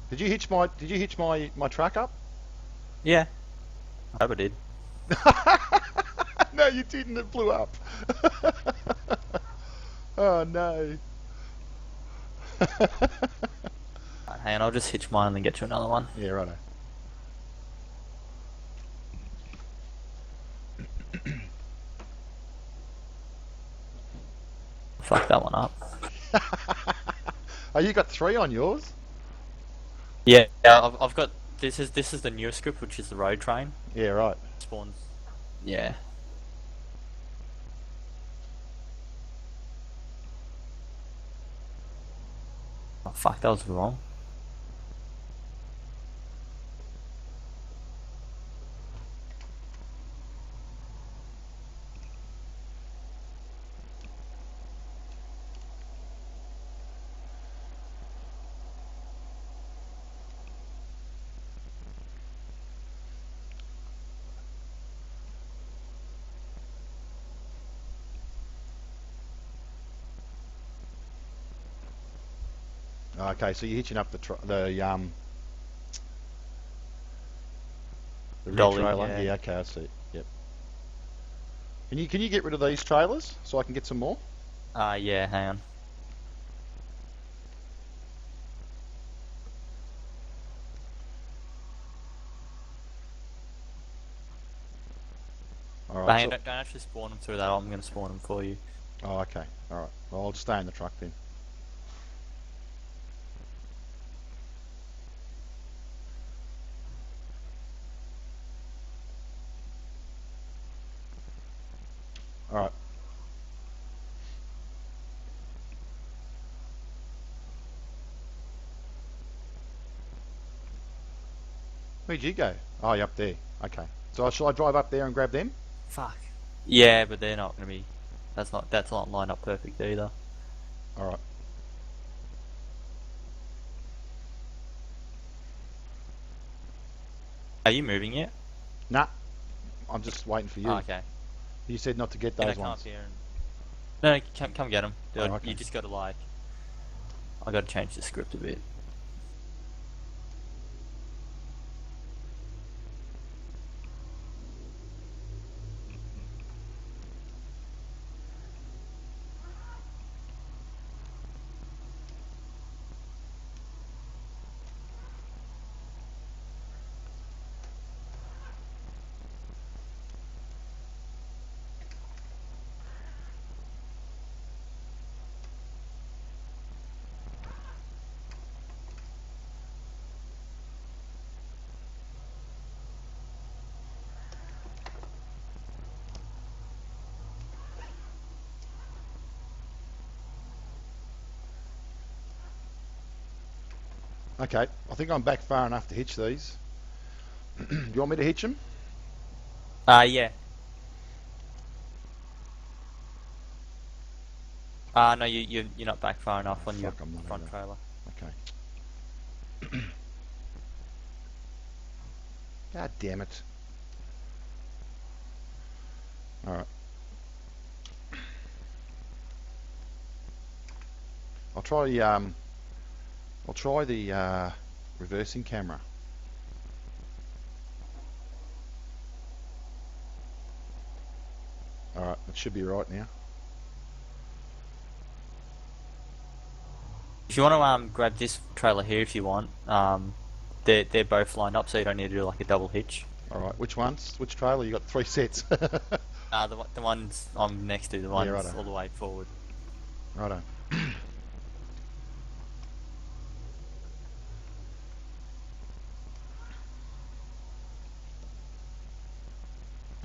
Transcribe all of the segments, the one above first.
Did you hitch my truck up? Yeah, I hope I did. No, you didn't. It blew up. Oh no. Right, hang on, I'll just hitch mine and then get you another one. Yeah, righto. Fuck that one up. Oh, you got three on yours? Yeah, I've got this is the newer script, which is the road train Yeah, right. spawns. Yeah. Oh fuck, that was wrong. Okay, so you're hitching up the rear Dolly, trailer. yeah. Yeah, okay, I see. Yep. Can you get rid of these trailers so I can get some more? Yeah, hang on. All But right. hang on, So. don't actually spawn them through that. I'm gonna spawn them for you. Oh, okay. All right. Well, I'll just stay in the truck then. All right. Where'd you go? Oh, you're up there. Okay. So shall I drive up there and grab them? Fuck. Yeah, but they're not gonna be. That's not lined up perfect either. All right. Are you moving yet? Nah, I'm just waiting for Oh, you. okay. You said not to get Then I those come up ones. here and no, come get them. Oh, You okay. just gotta like. I gotta change the script a bit. Okay. I think I'm back far enough to hitch these. Do you want me to hitch them? Yeah. No, you're not back far enough Oh, on your fuck, I'm not front either. trailer. Okay. God damn it. All right. I'll try the reversing camera. All right, it should be right now. If you want to grab this trailer here if you want, they're both lined up, so you don't need to do like a double hitch. All right, which ones? Which trailer? You got three sets. The ones I'm next to, the Yeah, ones righto. all the way forward. Righto.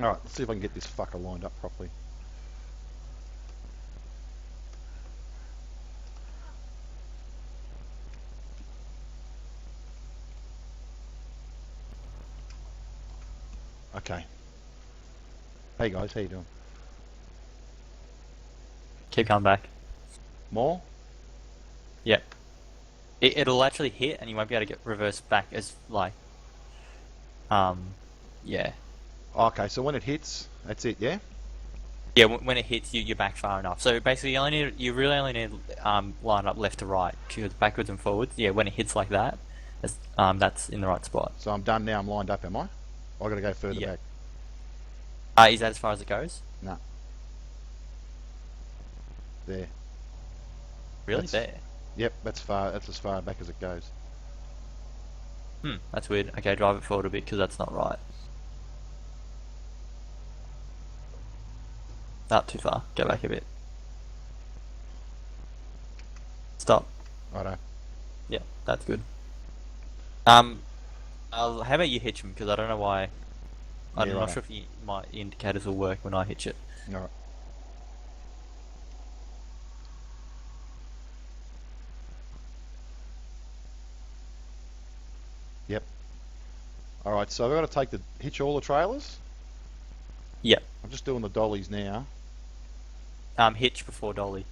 All right, let's see if I can get this fucker lined up properly. Okay. Hey guys, how you doing? Keep coming back. More? Yep. It'll actually hit, and you won't be able to get reversed back as like, yeah. Okay, so when it hits, that's it, yeah? Yeah, when it hits you, you're back far enough. So basically, you really only need line up left to right, backwards and forwards. Yeah, when it hits like that, That's in the right spot. So I'm done now. I'm lined up, am I? I got to go further Yeah. back. Is that as far as it goes? No, there. Really? That's There? Yep. That's far. That's as far back as it goes. That's weird. Okay, drive it forward a bit because that's not right. Not too far. Go back a bit. Stop. Righto. Yeah, that's good. Um, how about you hitch them? Because I don't know why. Yeah, I'm not righto. sure if my indicators will work when I hitch it. All right. Yep. All right. So I've got to take the hitch all the trailers. Yep. I'm just doing the dollies now. Hitch before dolly.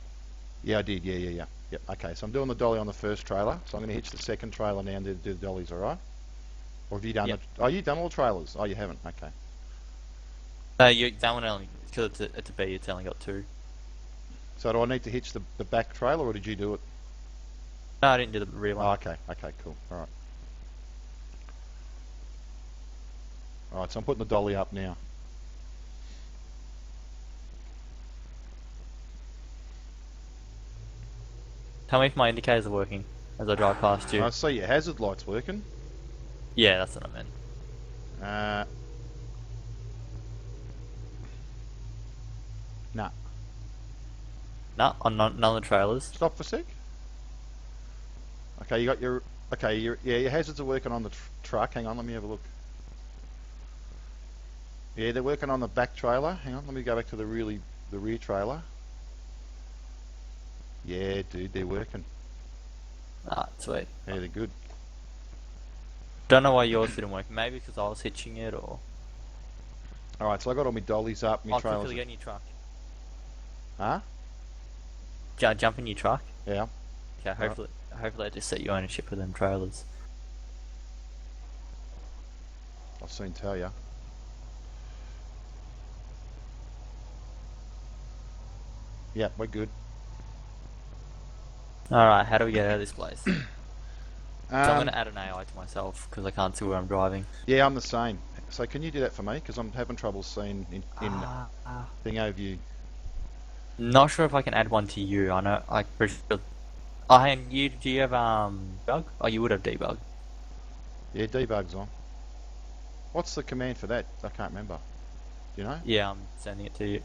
Yeah, I did. Yeah. Yep. Okay. So I'm doing the dolly on the first trailer. So I'm going to hitch the second trailer now and do the dollies. All right. Or have you done Yep. the? Oh, you done all the trailers? Oh, you haven't. Okay. No, that one only because it's a B. It's only got two. So do I need to hitch the back trailer, or did you do it? No, I didn't do the rear Oh, one. okay. Okay. Cool. All right. All right. So I'm putting the dolly up now. Tell me if my indicators are working as I drive past you. I see your hazard lights working. Yeah, that's what I meant. Uh, nah. No, on none of the trailers. Stop for a sec. Okay, you got your. Okay, your hazards are working on the truck. Hang on, let me have a look. Yeah, they're working on the back trailer. Hang on, let me go back to the rear trailer. Yeah, dude, they're working. Ah, sweet. Yeah, they're good. Don't know why yours didn't work. Maybe because I was hitching it, or All right, so I got all my dollies up, my I'll trailers. quickly get in your truck. Huh? Jump in your truck. Yeah. Okay, All right. hopefully I just set you ownership of them trailers. I'll soon tell you. Yeah, we're good. All right, how do we get out of this place? So I'm Um, gonna add an AI to myself because I can't see where I'm driving. yeah, I'm the same. So can you do that for me? Because I'm having trouble seeing in Uh, thing overview. Not sure if I can add one to you. I know I pretty sure. Oh, hang on, do you have debug? Oh, you would have debug. Yeah, debug's on. What's the command for that? I can't remember. Do you know? Yeah, I'm sending it to you.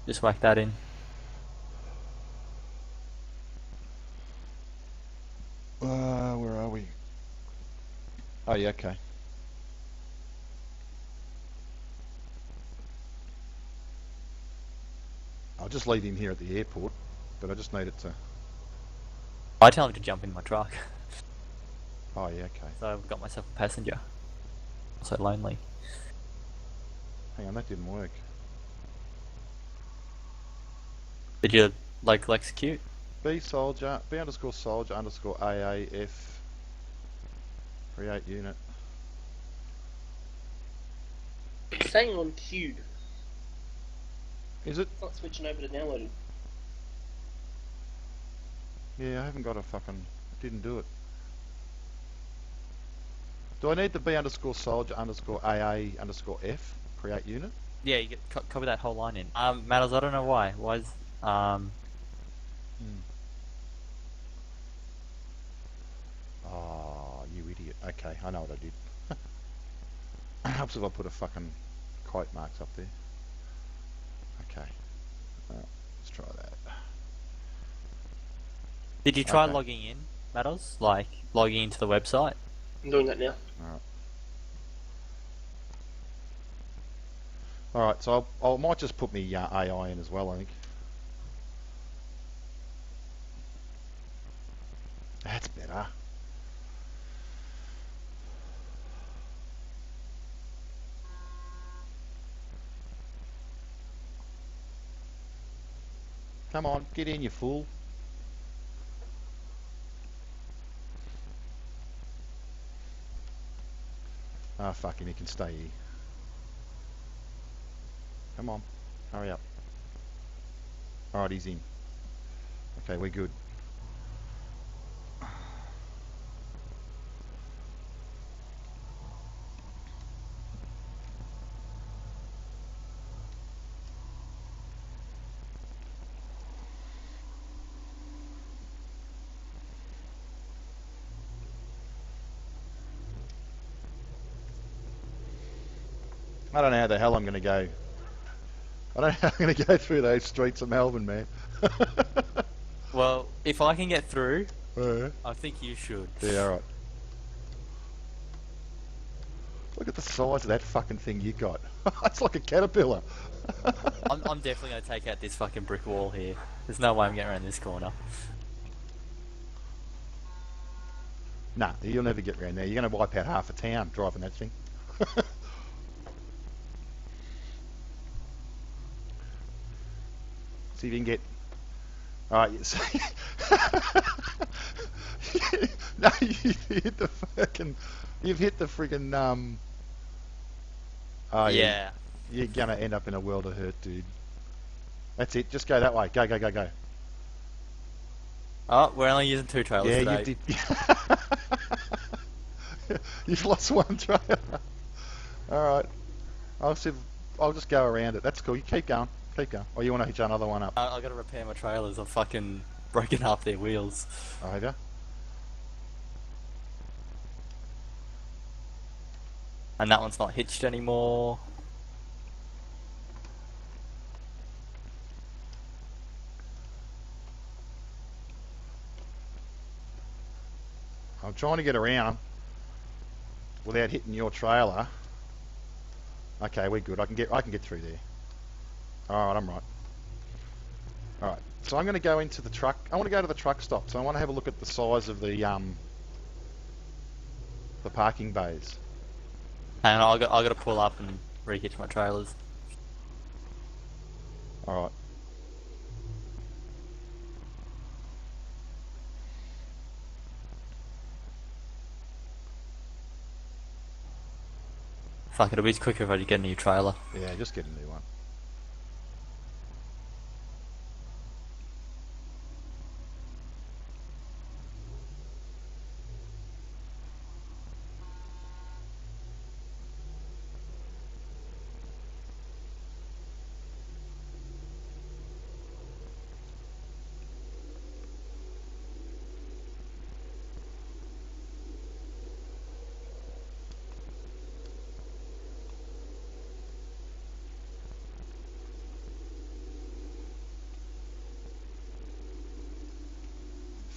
Just whack that in. Where are we? Oh yeah, okay. I'll just leave him here at the airport, but I just need it to. I tell him to jump in my truck, Oh yeah, okay. so I've got myself a passenger. So lonely. Hang on, that didn't work. Did you local execute? B underscore soldier underscore AAF. Create unit. It's saying on queued. Is it? It's not switching over to downloaded. Yeah, I haven't got a fucking. Didn't do it. Do I need the B underscore soldier underscore AA underscore F? Create unit? Yeah, you get copy that whole line in. Matters. I don't know why. Why is Hmm. Oh, you idiot. Okay, I know what I did. Helps if I put a fucking quote marks up there. Okay. Let's try that. Did you try Okay. logging in, Matters? Like logging into the website? I'm doing that now. Alright. Alright, so I might just put me AI in as well, I think. That's better. Come on, get in, you fool. Ah, fucking, he can stay here. Come on, hurry up. Alright, he's in. Okay, we're good. I don't know how the hell I'm going to go. I don't know how I'm going to go through those streets of Melbourne, man. Well, if I can get through, Yeah, I think you should. alright. Look at the size of that fucking thing you got. It's like a caterpillar. I'm definitely going to take out this fucking brick wall here. There's no way I'm getting around this corner. Nah, you'll never get around there. You're going to wipe out half a town driving that thing. See if you can get... Alright, you see... No, you hit the fucking... You've hit the friggin'... Oh, Yeah. You're going to end up in a world of hurt, dude. That's it. Just go that way. Go, go, go, go. Oh, we're only using 2 trailers Yeah, today. you did. You've lost one trailer. Alright. I'll just go around it. That's cool. You keep going. Keep going. Or you want to hitch another one up? I gotta repair my trailers. I've fucking broken half their wheels. Oh, have you? And that one's not hitched anymore. I'm trying to get around without hitting your trailer. Okay, we're good. I can get through there. Alright, I'm right. Alright, so I'm going to go into the truck. I want to go to the truck stop, so I want to have a look at the size of the parking bays. And I gotta pull up and re-hitch my trailers. Alright. Fuck, it'll be quicker if I get a new trailer. Yeah, just get a new one.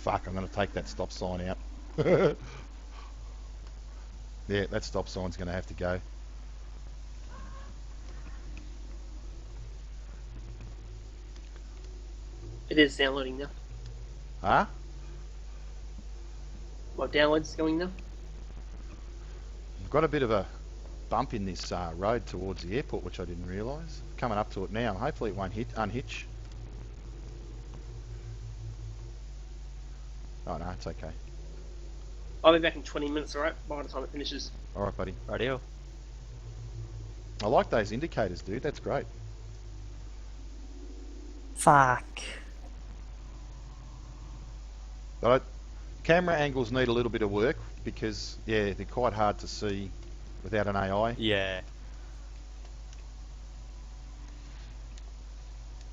Fuck, I'm going to take that stop sign out. Yeah, that stop sign's going to have to go. It is downloading now. Huh? My download's going now. I've got a bit of a bump in this road towards the airport, which I didn't realise. Coming up to it now. Hopefully it won't unhitch. Oh no, it's okay. I'll be back in 20 minutes, alright? By the time it finishes. Alright, buddy. Radio. I like those indicators, dude. That's great. Fuck. But camera angles need a little bit of work because, yeah, they're quite hard to see without an AI. Yeah.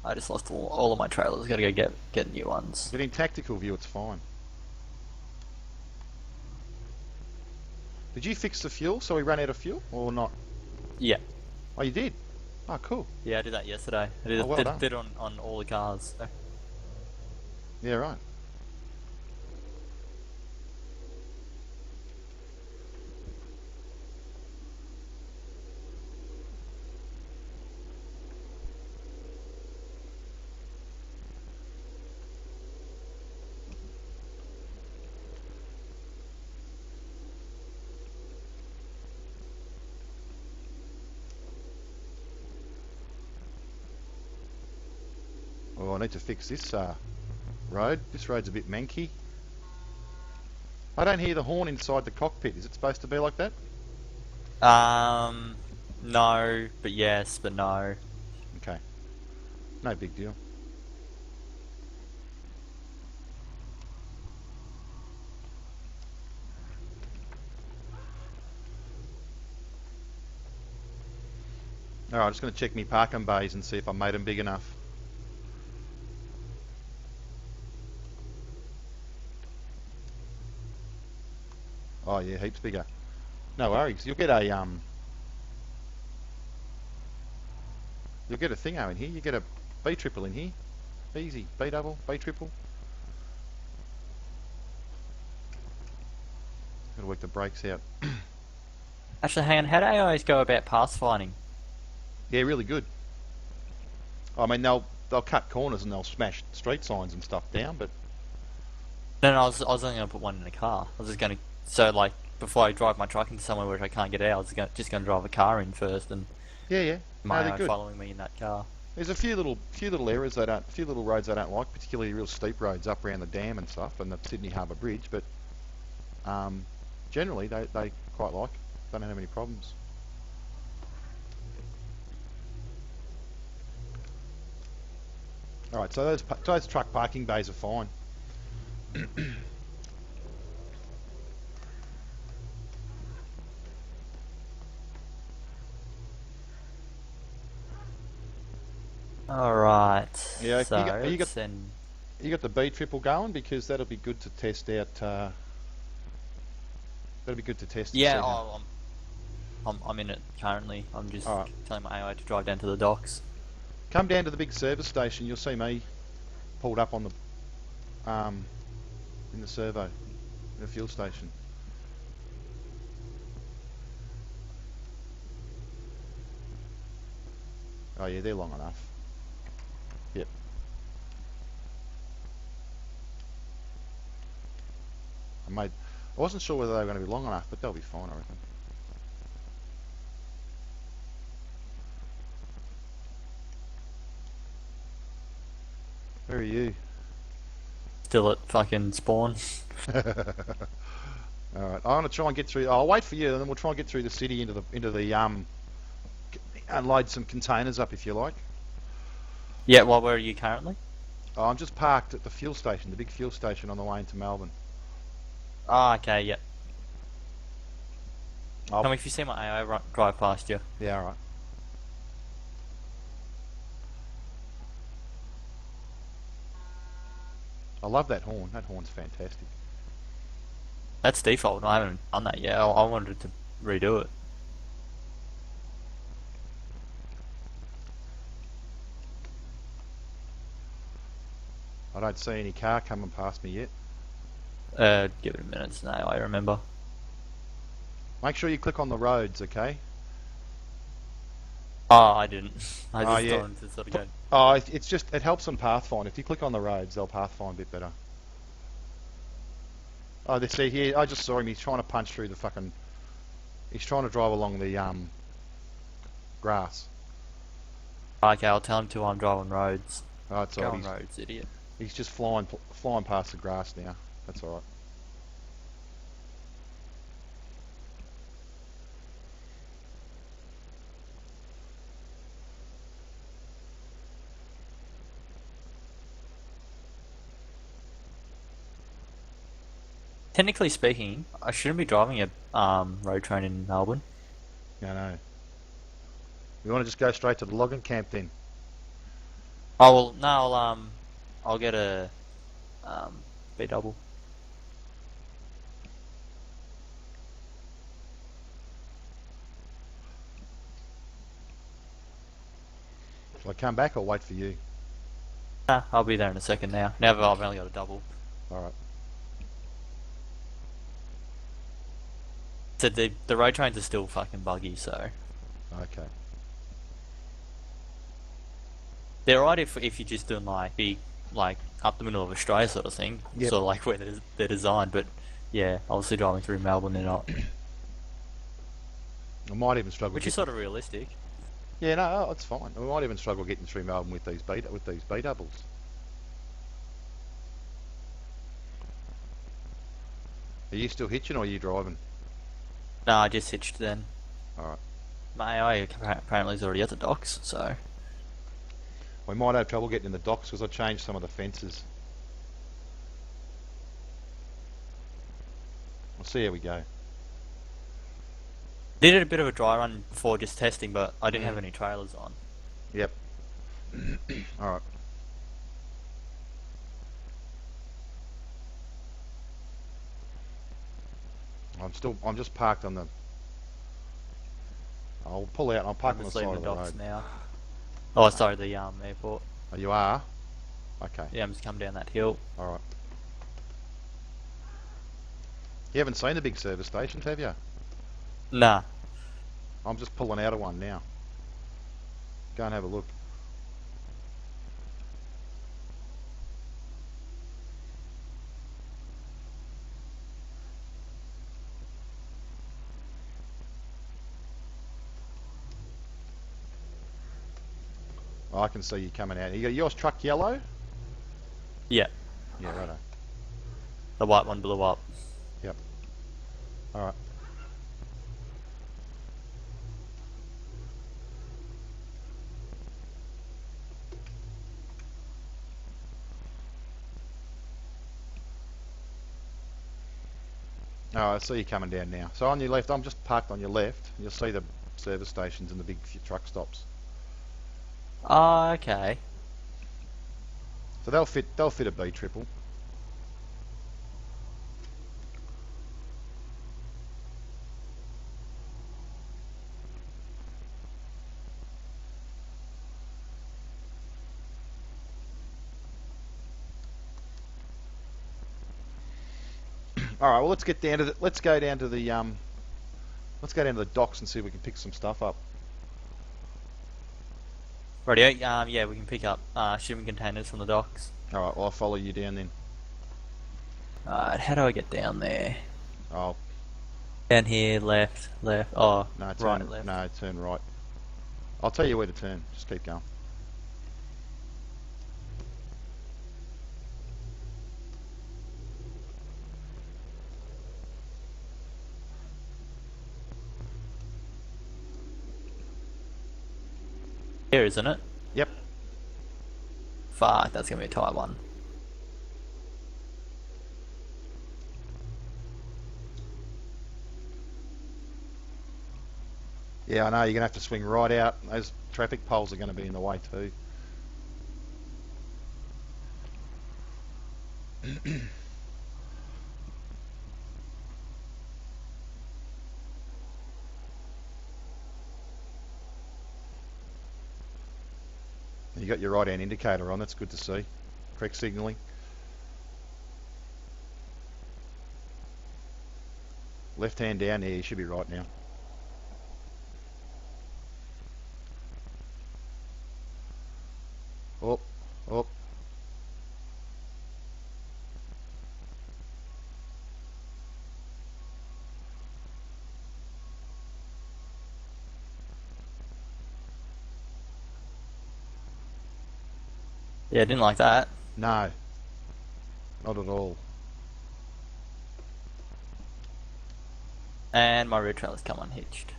I just lost all of my trailers. Gotta go get new ones. But in tactical view, it's fine. Did you fix the fuel so we ran out of fuel or not? Yeah. Oh, you did? Oh, cool. Yeah, I did that yesterday. I did, Oh, well done. did it on all the cars. So. Yeah, right. Oh, I need to fix this road. This road's a bit manky. I don't hear the horn inside the cockpit. Is it supposed to be like that? No, but yes, but no. Okay. No big deal. Alright, I'm just going to check me parking bays and see if I made them big enough. Oh yeah, heaps bigger. No worries. You'll get a thingo in here. You get a B triple in here. Easy. B double, B triple. Gotta work the brakes out. Actually, hang on. How do AIs go about path finding? Yeah, really good. I mean, they'll cut corners and they'll smash street signs and stuff down, but No, I was only gonna put one in the car. I was just gonna like before I drive my truck into somewhere where I can't get out, I was just gonna drive a car in first and yeah. my No, they're AI good. following me in that car. There's a few little areas a few little roads I don't like, particularly real steep roads up around the dam and stuff, and the Sydney Harbour Bridge. But generally, they quite like. Don't have any problems. All right, so those truck parking bays are fine. Alright. Yeah, So you let's send. got the B triple going, because that'll be good to test out. That'll be good to test. Yeah, And see how- I'm in it currently. I'm just Alright. telling my AI to drive down to the docks. Come down to the big service station. You'll see me pulled up on the in the servo, in the fuel station. Oh yeah, they're long enough. Yep. I wasn't sure whether they were going to be long enough, but they'll be fine, I reckon. Where are you? Still at fucking spawn. Alright, I'm gonna try and get through. I'll wait for you, and then we'll try and get through the city into the unload some containers up, if you like. Yeah, well, where are you currently? Oh, I'm just parked at the fuel station, the big fuel station on the way into Melbourne. Ah, okay, yeah. I'll- Tell me if you see my AI drive past you. Yeah, alright. I love that horn. That horn's fantastic. That's default. I haven't done that yet. I wanted to redo it. I don't see any car coming past me yet. Give it a minute. It's an AI, remember. Make sure you click on the roads, okay? Oh, I didn't. I Oh, just yeah. wanted to sort of go. Oh, it's just, it helps them pathfind. If you click on the roads, they'll pathfind a bit better. Oh, they see here. I just saw him. He's trying to punch through the fucking. He's trying to drive along the grass. Okay, I'll tell him to drive on roads. Oh, it's Go alright. on roads, idiot. He's just flying past the grass now. That's alright. Technically speaking, I shouldn't be driving a road train in Melbourne. I know. We want to just go straight to the logging camp then. Oh well, no, I'll get a B double. Shall I come back or wait for you? Nah, I'll be there in a second now. Now that I've only got a double. Alright. So the road trains are still fucking buggy, so Okay. they're alright if you're just doing like up the middle of Australia sort of thing, Yep. sort of like where they're designed. But yeah, obviously driving through Melbourne, they're not, I might even struggle. which is sort of realistic. Yeah, no, it's fine. We might even struggle getting through Melbourne with these B doubles. Are you still hitching or are you driving? No, I just hitched then. Alright. My AI apparently is already at the docks, so We might have trouble getting in the docks because I changed some of the fences. We'll see how we go. Did a bit of a dry run before just testing, but I didn't have any trailers on. Yep. Alright. I'm just parked on the... I'll pull out, I'll park I'm on the just side leaving of the the docks road. now. Oh, sorry, the airport. Oh, you are? Okay. Yeah, I'm just coming down that hill. Alright. You haven't seen the big service stations, have you? Nah. I'm just pulling out of one now. Go and have a look. Oh, I can see you coming out. You got yours truck yellow? Yeah. Yeah, righto. The white one blew up. Yep. Alright. Oh, I see you coming down now. So on your left, I'm just parked on your left. You'll see the service stations and the big truck stops. Oh, okay. So they'll fit a B triple. All right, well let's get down to let's go down to the docks and see if we can pick some stuff up. Rightio, yeah, we can pick up shipping containers from the docks. All right, well I'll follow you down then. Alright, how do I get down there? Oh, Down here, left, oh, no, right, left. No, turn right. I'll tell you where to turn. Just keep going. Here, isn't it? Yep. Fuck, that's gonna be a tight one. Yeah, I know. You're gonna have to swing right out. Those traffic poles are going to be in the way too. You got your right hand indicator on. That's good to see. Correct signalling. Left hand down here. You should be right now. Up, up. Yeah, didn't like that. No, not at all. And my rear trailer's come unhitched.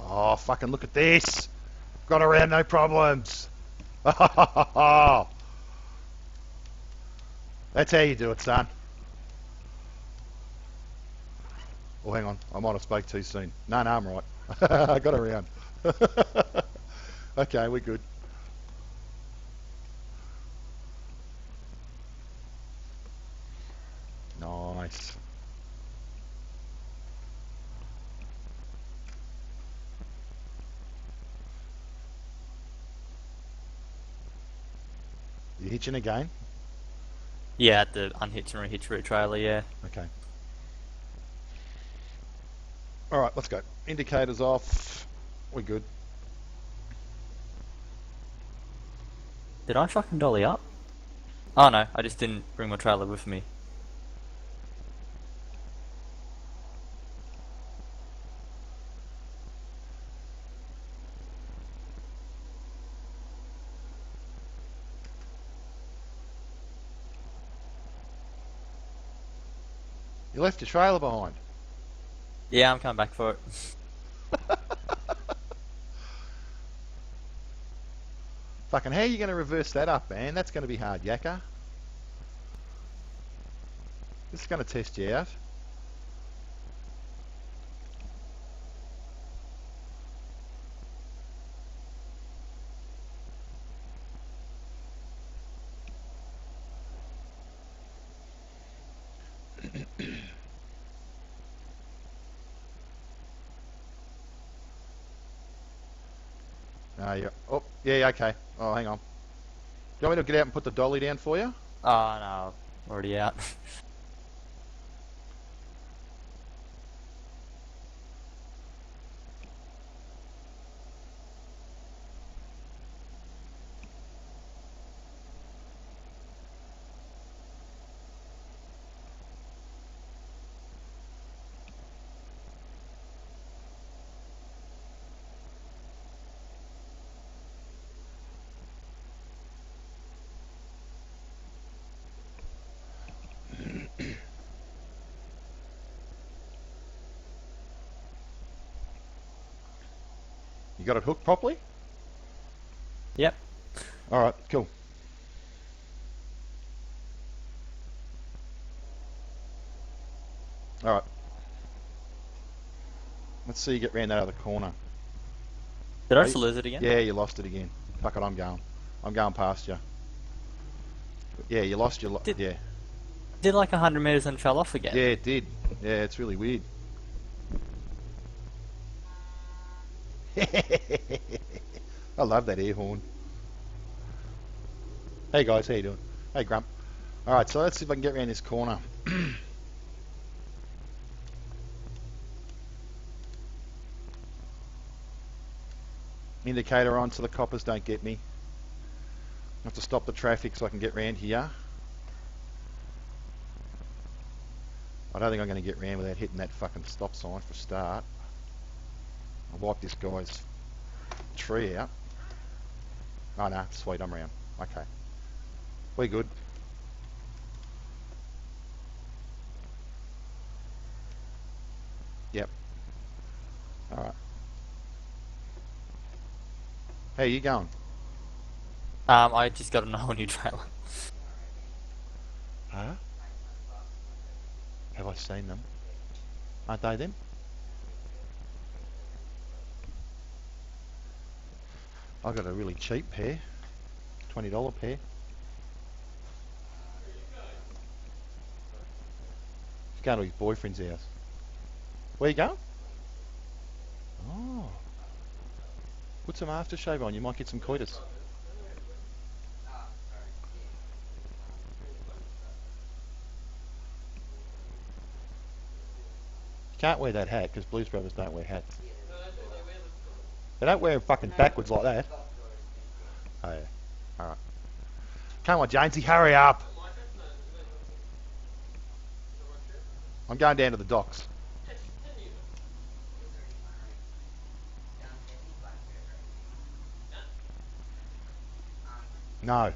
Oh, fucking look at this. Got around, no problems. That's how you do it, son. Oh, hang on. I might have spoke too soon. No, I'm right. I got around. Okay, we're good. Nice. You hitching again? Yeah, at the unhitch and rehitch rear trailer, yeah. Okay. Alright, let's go. Indicators off. We're good. Did I fucking dolly up? Oh no, I just didn't bring my trailer with me. You left your trailer behind. Yeah, I'm coming back for it. Fucking how are you going to reverse that up, man? That's going to be hard, yakka. This is going to test you out. Yeah. Oh, yeah, okay. Oh, hang on. Do you want me to get out and put the dolly down for you? Oh no, already out. You got it hooked properly? Yep. Alright, cool. Alright. Let's see you get round that other corner. Did I just lose it again? Yeah, you lost it again. Fuck it, I'm going. I'm going past you. Yeah, you lost your... yeah. Did like 100 meters and fell off again? Yeah, it did. Yeah, it's really weird. I love that air horn. Hey guys, how you doing? Hey Grump. Alright, so let's see if I can get around this corner. Indicator on so the coppers don't get me. I have to stop the traffic so I can get round here. I don't think I'm going to get round without hitting that fucking stop sign for a start. I'll wipe this guy's tree out. Oh no, sweet, I'm round. Okay. We're good. Yep. Alright. How you going? I just got a whole new trailer. Huh? Have I seen them? Aren't they them? I got a really cheap pair. $20 pair. He's going to his boyfriend's house. Where you going? Oh. Put some aftershave on, you might get some coitus. You can't wear that hat because Blues Brothers don't wear hats. They don't wear them fucking backwards like that. Oh yeah. Alright. Come on, Jonesy, hurry up. I'm going down to the docks. No.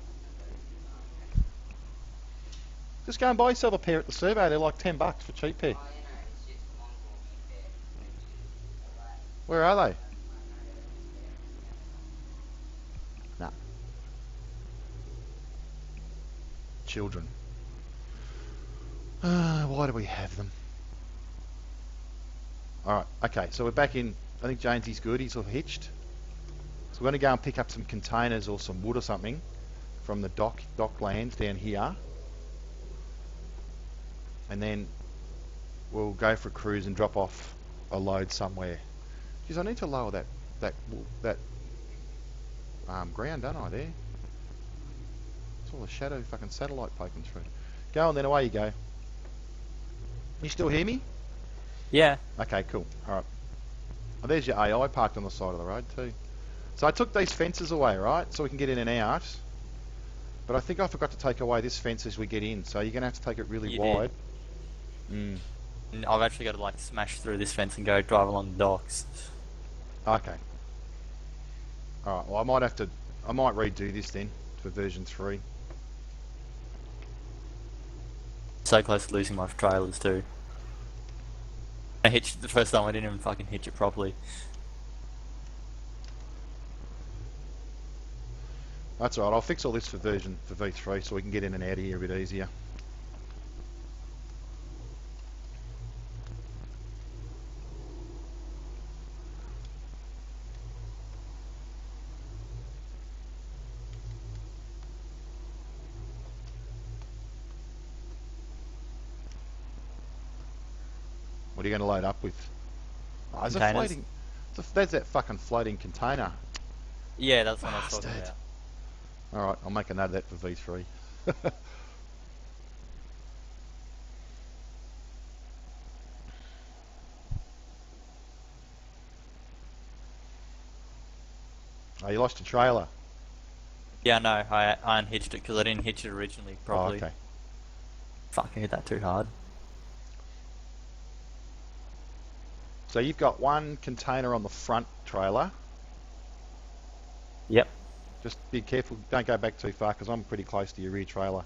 Just go and buy yourself a pair at the survey. They're like $10 for cheap pair. Where are they? Nah. Children. Why do we have them? Alright, okay, so we're back in. I think Janesy's good. He's all hitched. So we're going to go and pick up some containers or some wood or something from the dock lands down here. And then we'll go for a cruise and drop off a load somewhere. Geez, I need to lower that ground, don't I, there? It's all the shadow fucking satellite poking through. Go on then, away you go. You still hear me? Yeah. Okay, cool. Alright. Oh, there's your AI parked on the side of the road too. So I took these fences away, right? So we can get in and out. But I think I forgot to take away this fence as we get in. So you're going to have to take it really wide. And I've actually got to like smash through this fence and go drive along the docks. Okay. Alright, well I might redo this then for version 3. So close to losing my trailers too. I hitched it the first time. I didn't even fucking hitch it properly. That's alright, I'll fix all this for V3 so we can get in and out of here a bit easier. What are you going to load up with? Oh, there's a Containers. floating... There's that fucking floating container. Yeah, that's what I was talking Bastard. about. Alright, I'll make a note of that for V3. Oh, you lost your trailer. Yeah, no, I unhitched it because I didn't hitch it originally Oh, properly. okay. Fuck, I hit that too hard. So you've got one container on the front trailer. Yep. Just be careful, don't go back too far because I'm pretty close to your rear trailer.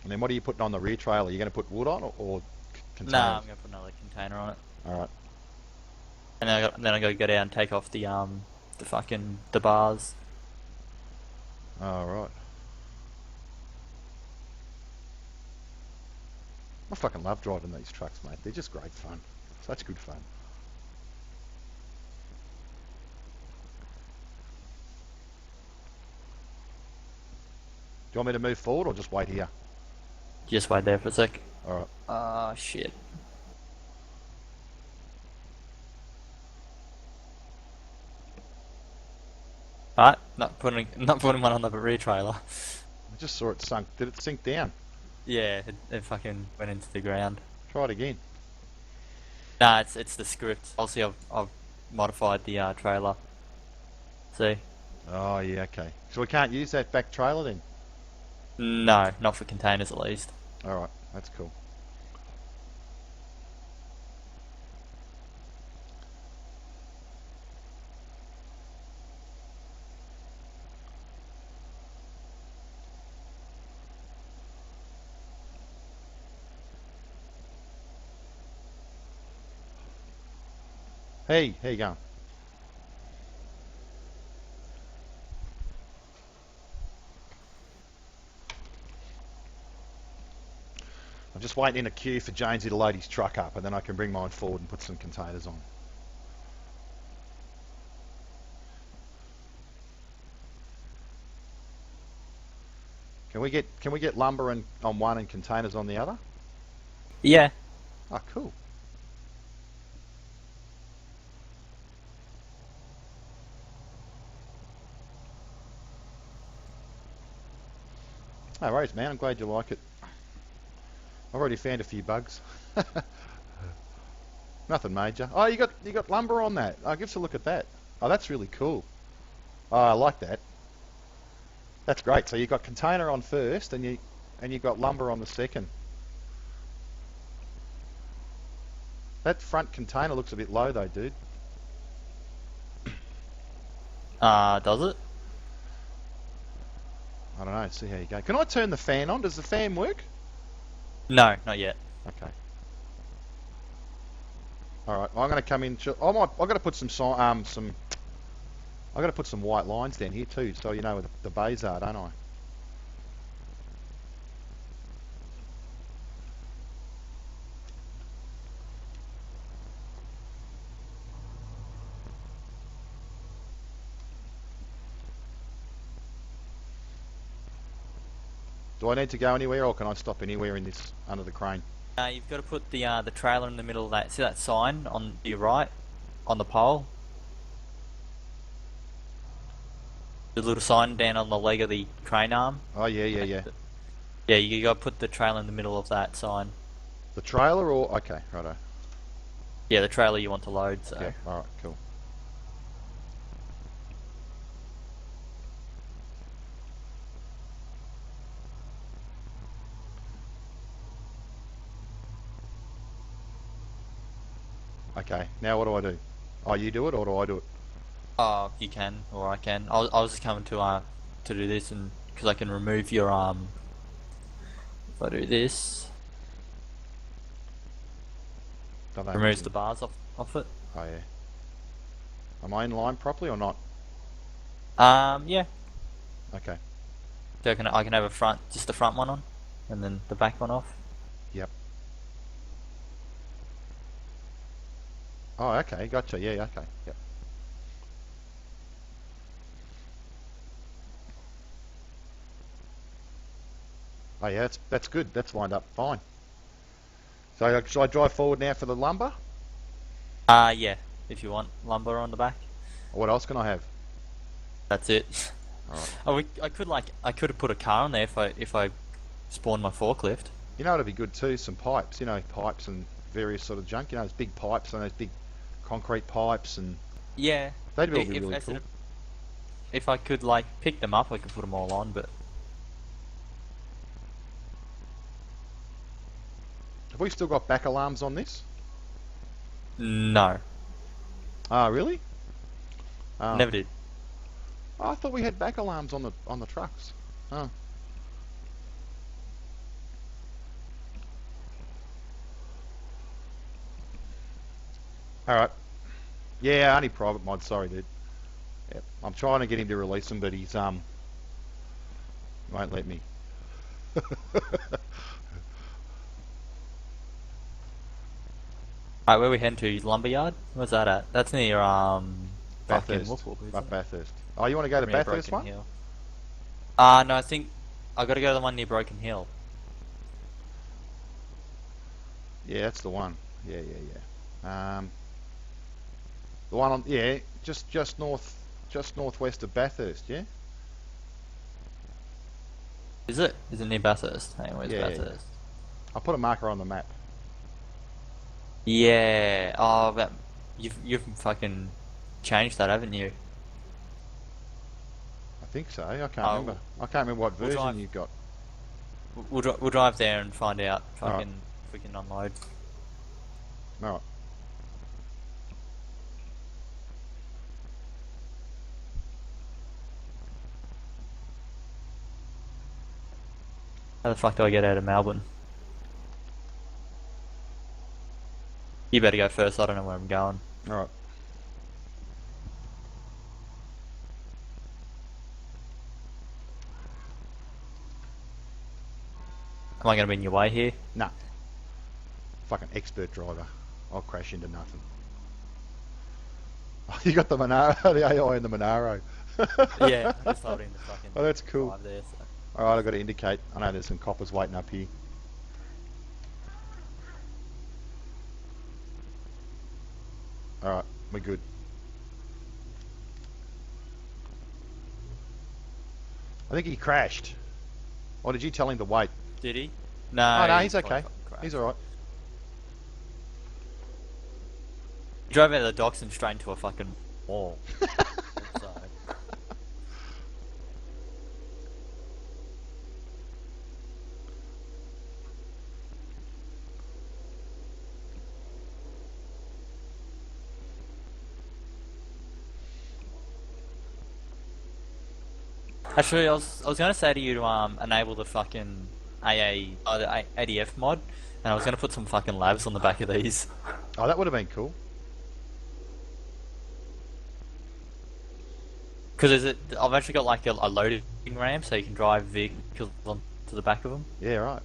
And then what are you putting on the rear trailer? You're going to put wood on or containers? Nah, I'm gonna put another container on it, Alright. and then I gotta go down and take off the bars. Alright. I fucking love driving these trucks, mate. They're just great fun. Such good fun. Do you want me to move forward or just wait here? Just wait there for a sec. Alright. Ah, shit. Alright, not putting one on the rear trailer. I just saw it sunk. Did it sink down? Yeah, it fucking went into the ground. Try it again. Nah, it's the script. Obviously, I've modified the trailer. See? Oh, yeah, okay. So we can't use that back trailer then? No, not for containers at least. Alright, that's cool. Hey, how you going? I'm just waiting in a queue for Jonesy to load his truck up and then I can bring mine forward and put some containers on. Can we get lumber on one and containers on the other? Yeah. Oh, cool. No worries, man. I'm glad you like it. I've already found a few bugs. Nothing major. Oh, you got lumber on that. Oh, give us a look at that. Oh, that's really cool. Oh, I like that. That's great. So you got container on first, and you got lumber on the second. That front container looks a bit low though, dude. Does it? I don't know. See how you go. Can I turn the fan on? Does the fan work? No, not yet. Okay. All right. Well, I'm going to come in. I've got to put I've got to put some white lines down here too, so you know where the bays are, don't I? Do I need to go anywhere, or can I stop anywhere in this under the crane? You've got to put the trailer in the middle of that. See that sign on your right, on the pole? The little sign down on the leg of the crane arm. Oh yeah, yeah, yeah. Yeah, you got to put the trailer in the middle of that sign. The trailer, or okay, righto. Yeah, the trailer you want to load. So. Yeah. All right, cool. Okay, now what do I do? Oh, you do it, or do I do it? Oh, you can, or I can. I was just coming to do this, and because I can remove your if I do this, Don't know if removes it's the in. bars off it. Oh yeah. Am I in line properly or not? Yeah. Okay. So I can have just the front one on, and then the back one off. Yep. Oh, okay. Gotcha. Yeah. Okay. Yep. Oh yeah. That's good. That's lined up fine. So shall I drive forward now for the lumber? Yeah. If you want lumber on the back, Or what else can I have? that's it. All right. I could have put a car on there if I spawned my forklift. You know what'd be good too? Some pipes. You know, pipes and various sort of junk. You know, those big pipes and those big concrete pipes, and Yeah. they'd all be If really cool. if I could like pick them up, I could put them all on. But Have we still got back alarms on this? no, Ah, really? Ah, never did. I thought we had back alarms on the trucks. Oh. All right. Yeah, only private mod. Sorry, dude. Yep. I'm trying to get him to release them, but he's won't let me. Alright, where we heading to? Lumberyard? Where's that at? That's near fucking Bathurst. Whoop Whoop, isn't Up it? Bathurst. Oh, you want to go to Near Bathurst Broken one? Hill. No, I think I got to go to the one near Broken Hill. Yeah, that's the one. Yeah, yeah, yeah. The one on yeah, just northwest of Bathurst. Yeah. Is it? Is it near Bathurst? Hang on, where's Yeah, yeah, yeah. Bathurst? I'll put a marker on the map. Yeah. Oh, you've fucking changed that, haven't you? I think so. I can't Oh, remember. I can't remember what we'll version drive. you've got. We'll drive there and find out. All right. Fucking if we can unload. All right. How the fuck do I get out of Melbourne? You better go first. I don't know where I'm going. All right. Am I going to be in your way here? Nah. Fucking expert driver. I'll crash into nothing. You got the Monaro, the AI in the Monaro. Yeah, I just holding the fucking Oh, that's cool. drive there. So. All right, I've got to indicate. I know there's some coppers waiting up here. All right, we're good. I think he crashed. Or did you tell him to wait? Did he? No. Oh, no, he's probably okay. fucking crashed. He's all right. He drove out of the docks and straight into a fucking wall. So. Actually, I was gonna say to you to enable the fucking the ADF mod, and I was gonna put some fucking labs on the back of these. Oh, that would have been cool. Because I've actually got like a loading ramp, so you can drive vehicles onto the back of them. Yeah, right.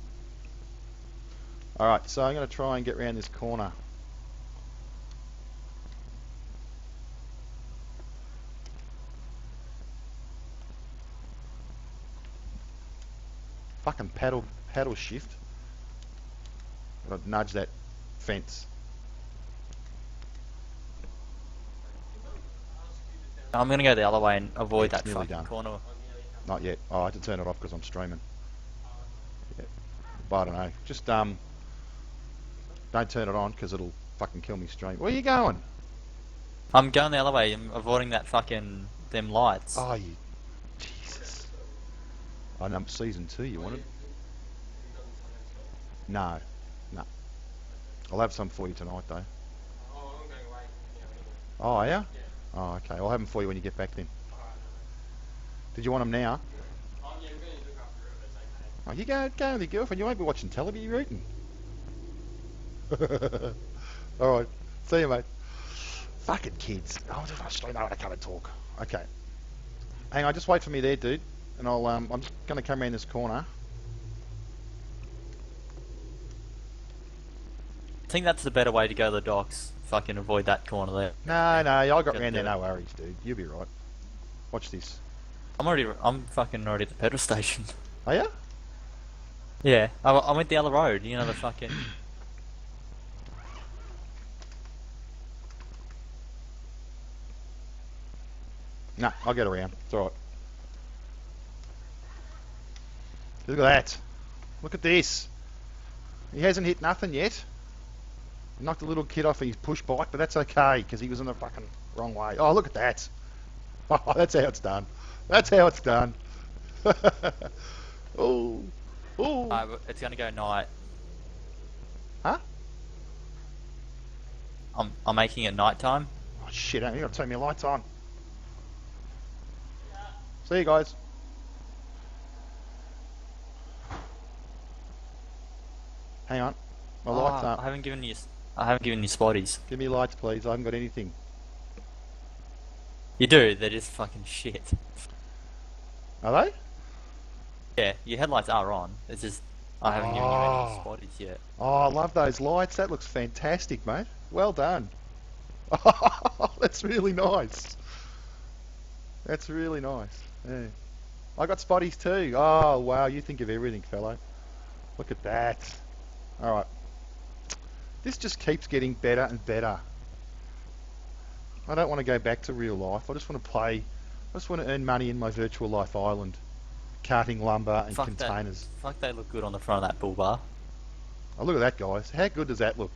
All right, so I'm going to try and get around this corner. Fucking paddle shift. Gotta nudge that fence. I'm gonna go the other way and avoid Yeah, it's that nearly fucking done. corner. Not yet. Oh, I had to turn it off because I'm streaming. Yeah. But I don't know. Just don't turn it on because it'll fucking kill me stream. Where are you going? I'm going the other way. I'm avoiding that fucking them lights. Oh, you Jesus. I know season 2 you wanted? No. No. I'll have some for you tonight though. Oh, are ya? Oh, okay. I'll have them for you when you get back then. Did you want them now? Oh, yeah, we're going to look after it, it's okay. Oh, you go with your girlfriend. You won't be watching television. You're eating. All right. See you, mate. Fucking kids. Oh, I just don't know how to come and talk. Okay. Hang on. Just wait for me there, dude. And I'm just going to come around this corner. I think that's the better way to go to the docks, if I can avoid that corner there. No, I got Gotta round there. do it. No worries, dude. You'll be right. Watch this. I'm fucking already at the petrol station. Are ya? Yeah, I went the other road, you know, the fucking... No, I'll get around. It's alright. Look at that. Look at this. He hasn't hit nothing yet. He knocked a little kid off his push bike, but that's okay, because he was in the fucking wrong way. Oh, look at that. Oh, that's how it's done. That's how it's done. Oh. Oh. it's gonna go night. Huh? I'm making it night time. Oh, shit, you got to turn my lights on. See you guys. Hang on. My lights aren't. I haven't given you spotties. Give me lights, please. I haven't got anything. You do, they're just fucking shit. Are they? Yeah, your headlights are on. It's just I haven't given you any spotties yet. Oh, I love those lights. That looks fantastic, mate. Well done. Oh, that's really nice. That's really nice. Yeah. I got spotties too. Oh, wow. You think of everything, fellow. Look at that. All right. This just keeps getting better and better. I don't want to go back to real life. I just want to play. I just want to earn money in my virtual life island. Carting lumber and containers. Fuck, they look good on the front of that bull bar. Oh, look at that, guys. How good does that look?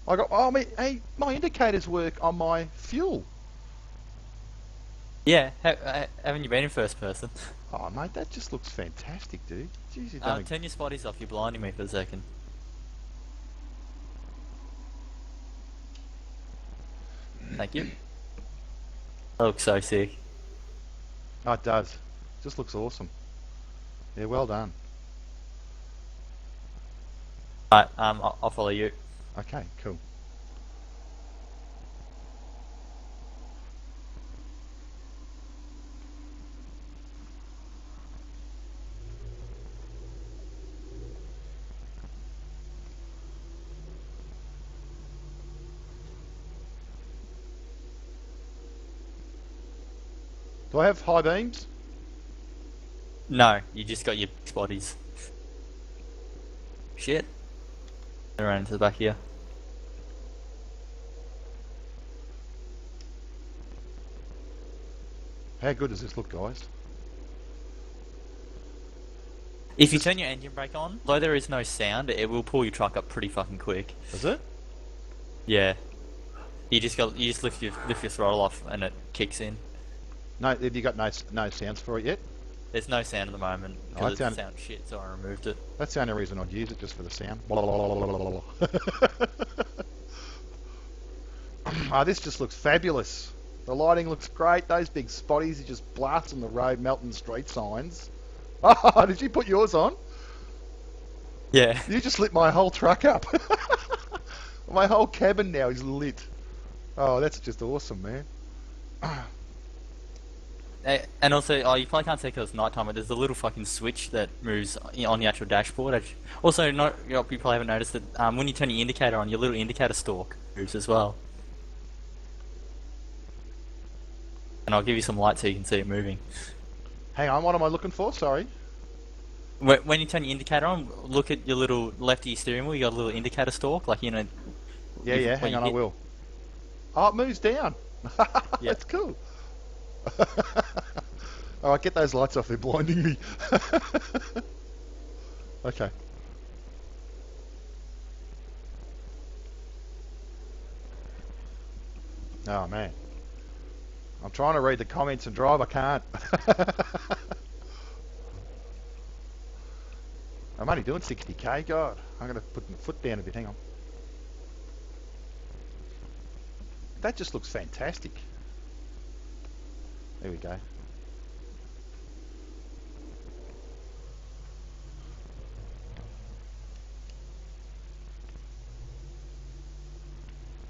I got. Oh, hey, my indicators work on my fuel. Yeah, haven't you been in first person? Oh, mate, that just looks fantastic, dude. Jeez, you've done a... Turn your spotties off, you're blinding me for a second. Thank you. That looks so sick. Oh, it does. Just looks awesome. Yeah, well done. Alright, I'll follow you. Okay, cool. Do I have high beams? No, you just got your spotties. Shit. Around into the back here. How good does this look, guys? If you turn your engine brake on, though there is no sound, it will pull your truck up pretty fucking quick. Is it? Yeah. You just lift your throttle off and it kicks in. No, have you got no sounds for it yet? There's no sound at the moment Oh, because that it sounds shit, so I removed it. That's the only reason I'd use it, just for the sound. Oh, this just looks fabulous. The lighting looks great. Those big spotties are just blasting the road, melting street signs. Oh, did you put yours on? Yeah. You just lit my whole truck up. My whole cabin now is lit. Oh, that's just awesome, man. And also, you probably can't see because it's nighttime, but there's a little fucking switch that moves on the actual dashboard. Also, you probably haven't noticed that when you turn your indicator on, your little indicator stalk moves as well. And I'll give you some light so you can see it moving. Hang on, what am I looking for? Sorry. When you turn your indicator on, look at your little left of your steering wheel, you got a little indicator stalk, like, you know... Yeah, hang on, I will. Oh, it moves down. Yeah. That's cool. Alright, get those lights off, they're blinding me. Okay. Oh, man. I'm trying to read the comments and drive, I can't. I'm only doing 60k, God. I'm going to put my foot down a bit, hang on. That just looks fantastic. There we go.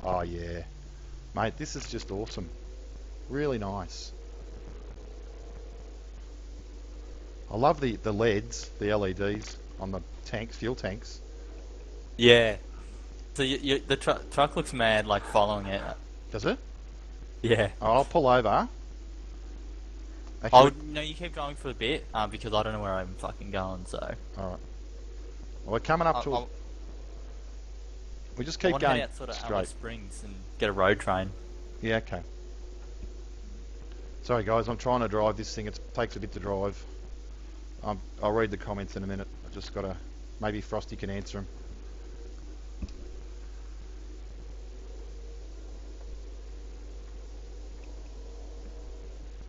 Oh yeah. Mate, this is just awesome. Really nice. I love the LEDs, the LEDs on the tanks, fuel tanks. Yeah. So the truck looks mad, like following it. Does it? Yeah. Oh, I'll pull over. Oh Actually, no, you keep going for a bit, because I don't know where I'm fucking going. So alright. Well, we're coming up to it. We just I keep want to head going out sort of straight. Alice Springs and get a road train. Yeah, okay. Sorry guys, I'm trying to drive this thing. It takes a bit to drive. I'll read the comments in a minute. I just gotta... Maybe Frosty can answer them.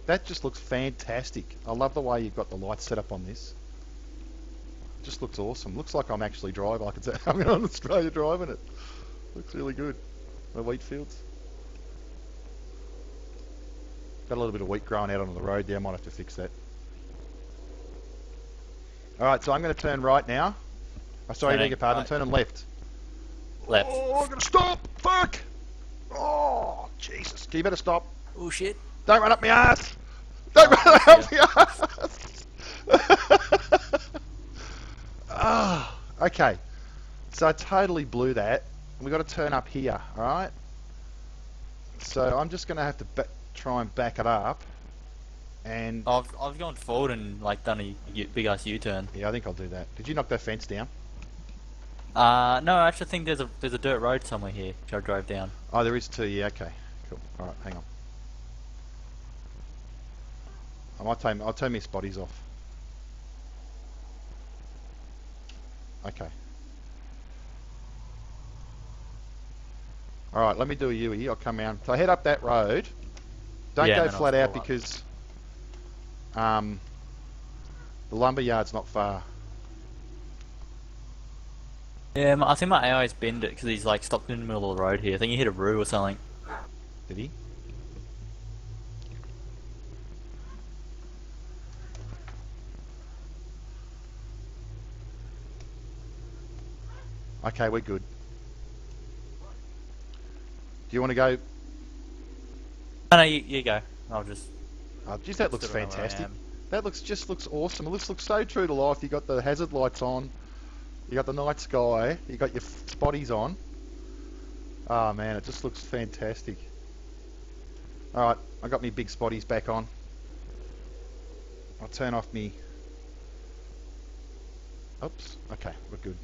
That just looks fantastic. I love the way you've got the lights set up on this. Just looks awesome. Looks like I'm actually driving. Like I'm in Australia driving it. Looks really good. The wheat fields. Got a little bit of wheat growing out onto the road there. I might have to fix that. Alright, so I'm going to turn right now. Oh, sorry, I beg your pardon. I'm turning left. Left. Oh, I'm going to stop! Fuck! Oh, Jesus. You better stop. Oh shit. Don't run up my ass! Don't run up my ass! Ah, okay. So I totally blew that. We've got to turn up here, alright? So I'm just going to have to try and back it up. And I've gone forward and like done a big ass U-turn. yeah, I think I'll do that. Did you knock that fence down? No, I actually think there's a dirt road somewhere here which I drove down. Oh, there is too. Yeah, okay, cool. All right, hang on. I'll turn my spotties off. Okay. All right, let me do a U-E. I'll come out. So head up that road. Don't go flat out because the lumber yard's not far. Yeah, I think my AI's binned it because he's like stopped in the middle of the road here. I think he hit a roo or something. Did he? Okay, we're good. Do you want to go? No, you go. I'll just... Oh, geez, that looks Still don't know where I fantastic. am. That looks awesome. It looks so true to life. You got the hazard lights on. You got the night sky. You got your spotties on. Oh man, it just looks fantastic. All right, I got my big spotties back on. I'll turn off me. Oops. Okay, we're good.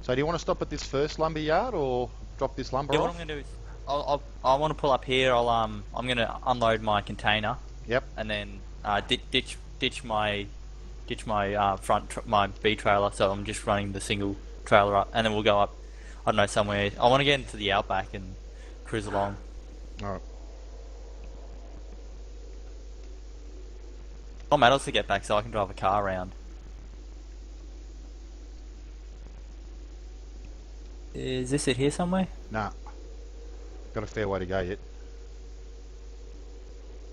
So do you want to stop at this first lumber yard or drop this lumber Yeah, off? what I'm gonna do is I want to pull up here. I'm gonna unload my container. Yep. And then ditch my my B trailer. So I'm just running the single trailer up, and then we'll go up. I don't know, somewhere. I want to get into the outback and cruise along. All right. I'm adults to get back, so I can drive a car around. Is this it here somewhere? Nah. Got a fair way to go yet.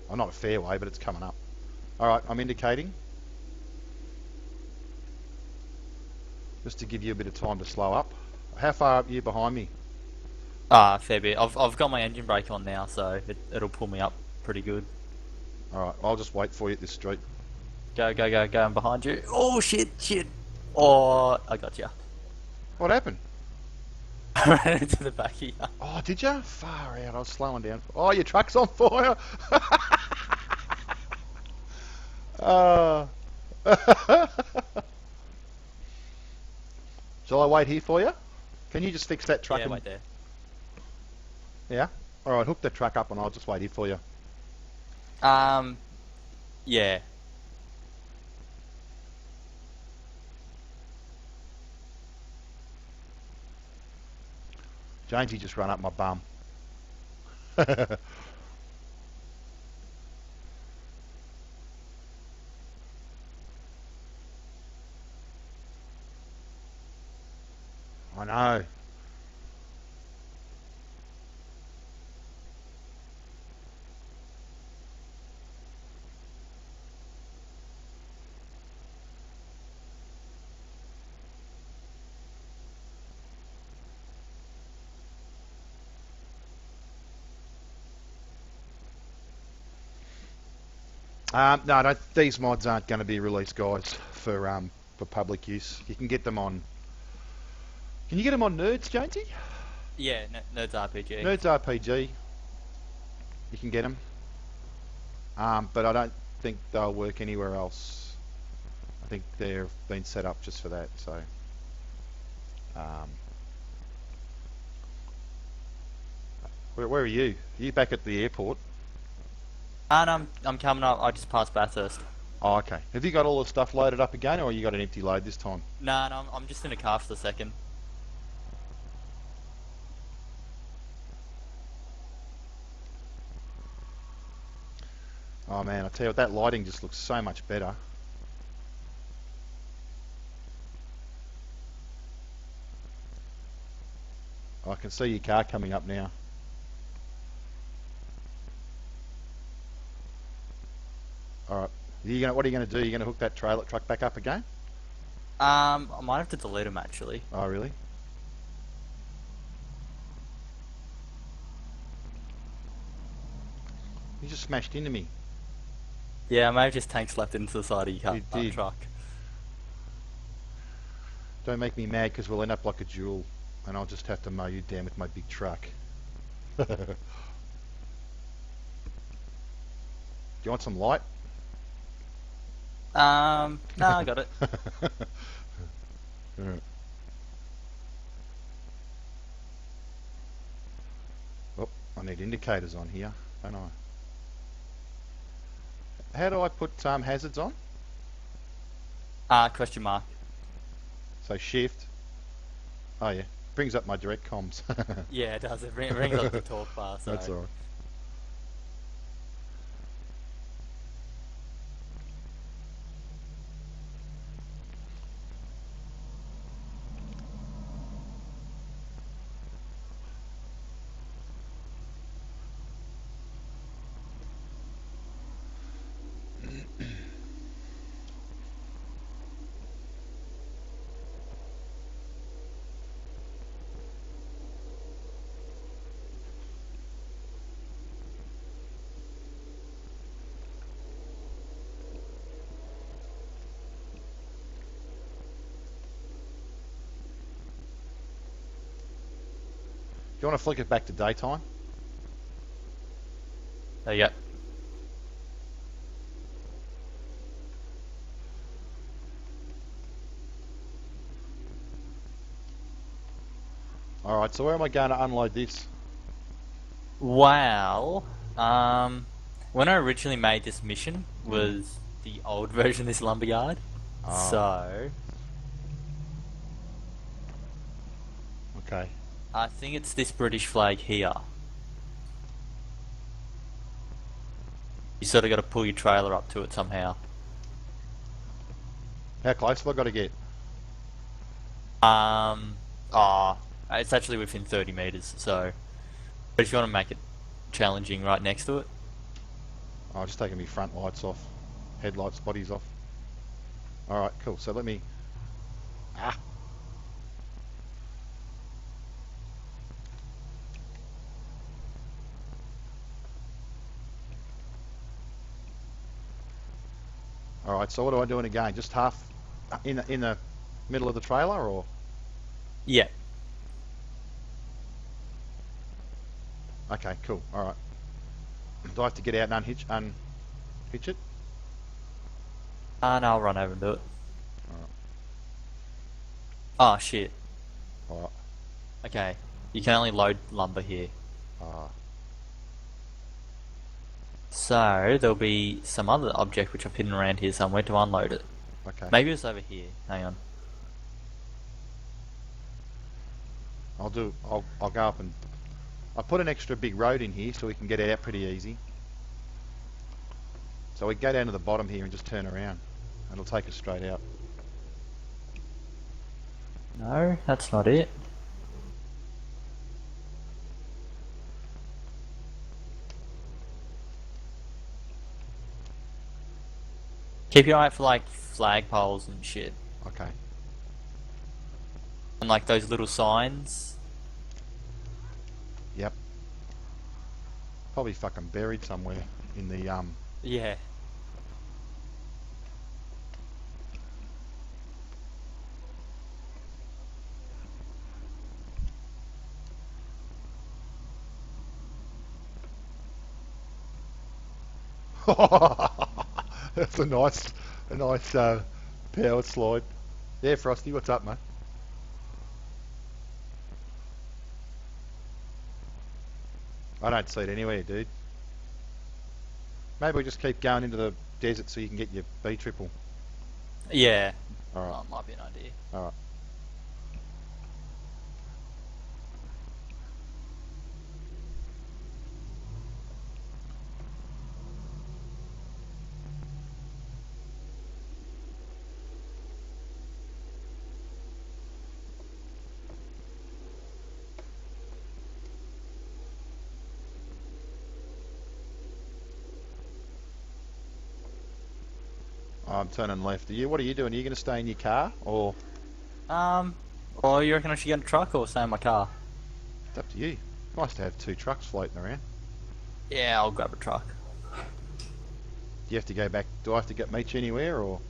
Well, not a fair way, but it's coming up. All right, I'm indicating. Just to give you a bit of time to slow up. How far up are you behind me? Fair bit. I've got my engine brake on now, so it'll pull me up pretty good. All right, I'll just wait for you at this street. Go, I'm behind you. Oh shit. Oh, I got you. What happened? I ran into the back of you. Oh, did you? Far out. I was slowing down. Oh, your truck's on fire. Oh. Shall I wait here for you? Can you just fix that truck? Yeah, wait there. Yeah? Alright, hook the truck up and I'll just wait here for you. Yeah. Jamesy just run up my bum. know. No, these mods aren't going to be released, guys, for public use. You can get them on. Can you get them on Nerds, Jonesy? Yeah, Nerds RPG. Nerds RPG. You can get them. But I don't think they'll work anywhere else. I think they've been set up just for that. So, where are you? Are you back at the airport? And I'm coming up. I just passed Bathurst. Oh, okay. Have you got all the stuff loaded up again, or you got an empty load this time? No, I'm just in a car for the second. Oh man, I tell you what, that lighting just looks so much better. I can see your car coming up now. Alright. What are you going to do? You're going to hook that trailer truck back up again? I might have to delete them actually. Oh, really? You just smashed into me. Yeah, I may have just tank slapped into the side of your You did. truck. Don't make me mad, because we'll end up like a duel, and I'll just have to mow you down with my big truck. Do you want some light? No, I got it. Alright. Oh, I need indicators on here, don't I? How do I put hazards on? Question mark. So shift. Oh yeah, brings up my direct comms. Yeah, it does. It brings up the talk bar. So. That's alright. Do you want to flick it back to daytime? Yeah. Alright, so where am I going to unload this? Well, when I originally made this mission was the old version of this lumberyard. Oh. So Okay. I think it's this British flag here. You sort of got to pull your trailer up to it somehow. How close have I got to get? It's actually within 30 meters. So, but if you want to make it challenging, right next to it. Oh, just taking me front lights off, headlights, bodies off. Alright, cool. So let me... Ah! Alright, so what do I do again? Just half in the middle of the trailer, or...? Yeah. Okay, cool. Alright. Do I have to get out and unhitch it? No, I'll run over and do it. Alright. Oh shit. Alright. Okay. You can only load lumber here. Ah. So there'll be some other object which I've hidden around here somewhere to unload it. Okay. Maybe it's over here. Hang on. I'll go up and... I put an extra big road in here so we can get out pretty easy. So we go down to the bottom here and just turn around. It'll take us straight out. No, that's not it. Keep your eye out for like flagpoles and shit, Okay. and like those little signs. Yep. Probably fucking buried somewhere in the Yeah. That's a nice power slide. Yeah, Frosty, what's up, mate? I don't see it anywhere, dude. Maybe we just keep going into the desert so you can get your B triple. Yeah. All right, Oh, might be an idea. all right. I'm turning left. What are you doing? Are you going to stay in your car, or Um, or you reckon I should get in a truck or stay in my car? it's up to you? Nice to have 2 trucks floating around. Yeah, I'll grab a truck. Do you have to go back? Do I have to get meet you anywhere, or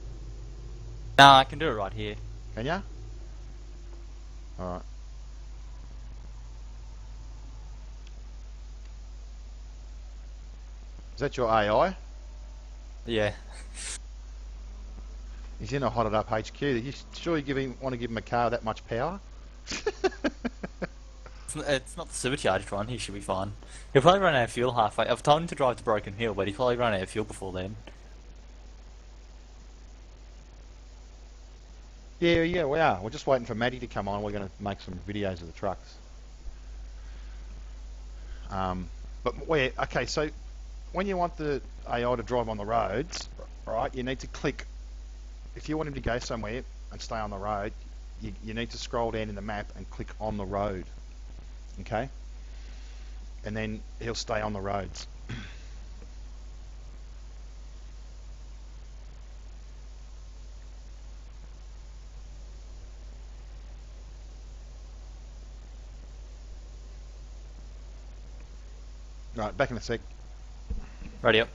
No, I can do it right here. can ya? All right. Is that your AI? Yeah. He's in a hotted up HQ. Are you sure want to give him a car that much power? It's not the supercharged one, he should be fine. He'll probably run out of fuel halfway. I've told him to drive to Broken Hill, but he'll probably run out of fuel before then. Yeah, we are. We're just waiting for Maddie to come on. We're going to make some videos of the trucks. Okay, so when you want the AI to drive on the roads, right, you need to click. If you want him to go somewhere and stay on the road, you need to scroll down in the map and click on the road. Okay? And then he'll stay on the roads. Right, back in a sec. Ready up.